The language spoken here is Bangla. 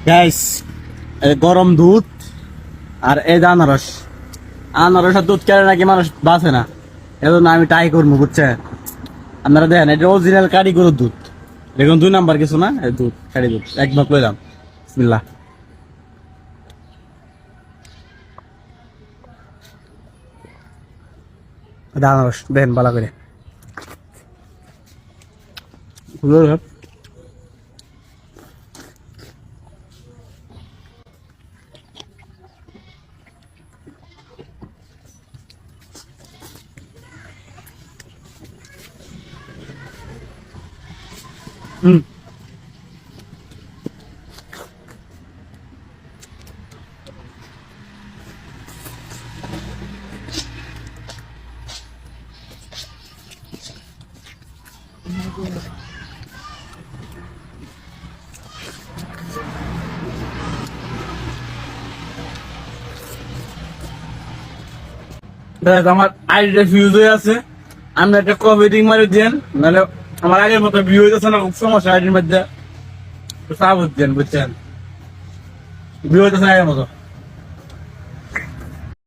গ্যাস গরম দুধ আর এই যে আনারস আনারসের দুধ কেন নাকি মানুষ বাঁচে না, এজন্য আমি ট্রাই করবো বুঝছেন। আপনারা দেখেন এটা অরিজিনাল কারি গরুর দুধ, দেখুন 2 নাম্বার কিছু না, দুধ কারি দুধ একদম লইলাম। বিসমিল্লাহ। আনারস দেখেন ভালো করে। হুম, আমার আইডিটা ফিউজ হয়ে আছে, আপনি একটা কপিটিং মারি দেন, নাহলে আমার আগের মতো ভিউ হইতেছে না, খুব সমস্যা আইডির মধ্যে। সাবুত দেন বুঝছেন, ভিউ হইতেছে আগের মতো।